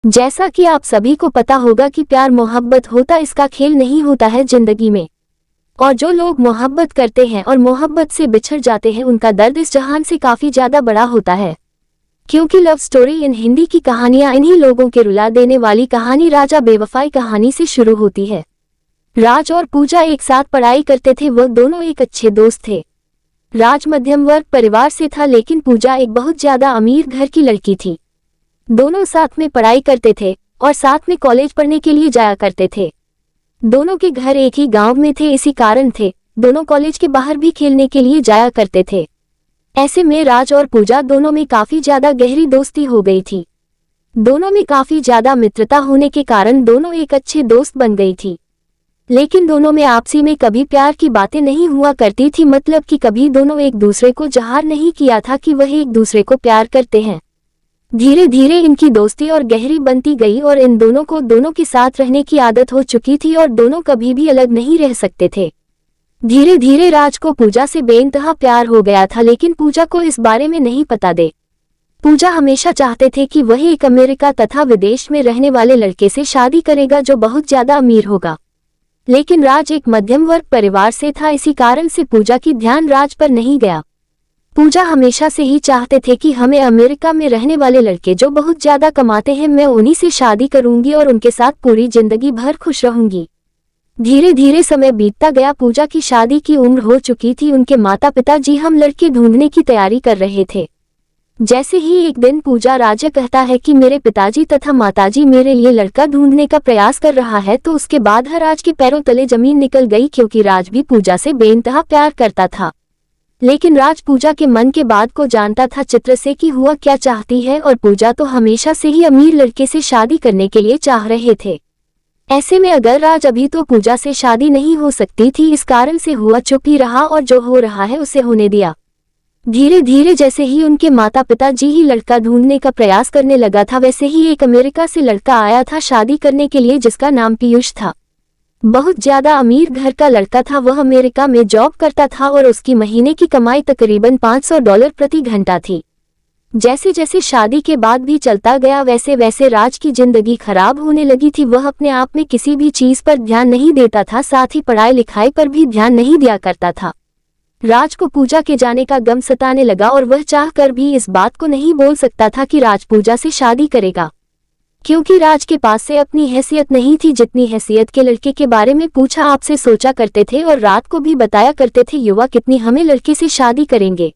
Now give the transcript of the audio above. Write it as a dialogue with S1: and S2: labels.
S1: जैसा कि आप सभी को पता होगा कि प्यार मोहब्बत होता इसका खेल नहीं होता है जिंदगी में। और जो लोग मोहब्बत करते हैं और मोहब्बत से बिछड़ जाते हैं उनका दर्द इस जहान से काफी ज्यादा बड़ा होता है। क्योंकि लव स्टोरी इन हिंदी की कहानियां इन्हीं लोगों के रुला देने वाली कहानी राजा बेवफाई कहानी से शुरू होती है। राज और पूजा एक साथ पढ़ाई करते थे। वह दोनों एक अच्छे दोस्त थे। राज मध्यम वर्ग परिवार से था लेकिन पूजा एक बहुत ज्यादा अमीर घर की लड़की थी। दोनों साथ में पढ़ाई करते थे और साथ में कॉलेज पढ़ने के लिए जाया करते थे। दोनों के घर एक ही गांव में थे, इसी कारण थे दोनों कॉलेज के बाहर भी खेलने के लिए जाया करते थे। ऐसे में राज और पूजा दोनों में काफी ज्यादा गहरी दोस्ती हो गई थी। दोनों में काफी ज्यादा मित्रता होने के कारण दोनों एक अच्छे दोस्त बन गई थी। लेकिन दोनों में आपसी में कभी प्यार की बातें नहीं हुआ करती थी, मतलब कि कभी दोनों एक दूसरे को ज़ाहिर नहीं किया था कि वह एक दूसरे को प्यार करते हैं। धीरे धीरे इनकी दोस्ती और गहरी बनती गई और इन दोनों को दोनों के साथ रहने की आदत हो चुकी थी और दोनों कभी भी अलग नहीं रह सकते थे। धीरे धीरे राज को पूजा से बेइंतहा प्यार हो गया था, लेकिन पूजा को इस बारे में नहीं पता दे। पूजा हमेशा चाहते थे कि वह एक अमेरिका तथा विदेश में रहने वाले लड़के से शादी करेगा जो बहुत ज्यादा अमीर होगा। लेकिन राज एक मध्यम वर्ग परिवार से था, इसी कारण से पूजा की ध्यान राज पर नहीं गया। पूजा हमेशा से ही चाहते थे कि हमें अमेरिका में रहने वाले लड़के जो बहुत ज्यादा कमाते हैं मैं उन्हीं से शादी करूंगी और उनके साथ पूरी जिंदगी भर खुश रहूंगी। धीरे धीरे समय बीतता गया। पूजा की शादी की उम्र हो चुकी थी। उनके माता पिता जी हम लड़के ढूंढने की तैयारी कर रहे थे। जैसे ही एक दिन पूजा राज कहता है कि मेरे पिताजी तथा माताजी मेरे लिए लड़का ढूंढने का प्रयास कर रहा है, तो उसके बाद राज के पैरों तले जमीन निकल गई, क्योंकि राज भी पूजा से बेइंतहा प्यार करता था। लेकिन राज पूजा के मन के बात को जानता था चित्र से कि हुआ क्या चाहती है, और पूजा तो हमेशा से ही अमीर लड़के से शादी करने के लिए चाह रहे थे। ऐसे में अगर राज अभी तो पूजा से शादी नहीं हो सकती थी, इस कारण से हुआ चुप ही रहा और जो हो रहा है उसे होने दिया। धीरे धीरे जैसे ही उनके माता पिता जी ही लड़का ढूंढने का प्रयास करने लगा था, वैसे ही एक अमेरिका से लड़का आया था शादी करने के लिए, जिसका नाम पीयूष था। बहुत ज्यादा अमीर घर का लड़का था। वह अमेरिका में जॉब करता था और उसकी महीने की कमाई तकरीबन $500 प्रति घंटा थी। जैसे जैसे शादी के बाद भी चलता गया वैसे वैसे राज की जिंदगी खराब होने लगी थी। वह अपने आप में किसी भी चीज पर ध्यान नहीं देता था, साथ ही पढ़ाई लिखाई पर भी ध्यान नहीं दिया करता था। राज को पूजा के जाने का गम सताने लगा और वह चाहकर भी इस बात को नहीं बोल सकता था कि राज पूजा से शादी करेगा, क्योंकि राज के पास से अपनी हैसियत नहीं थी जितनी हैसियत के लड़के के बारे में पूजा आपसे सोचा करते थे और रात को भी बताया करते थे युवा कितनी हमें लड़के से शादी करेंगे।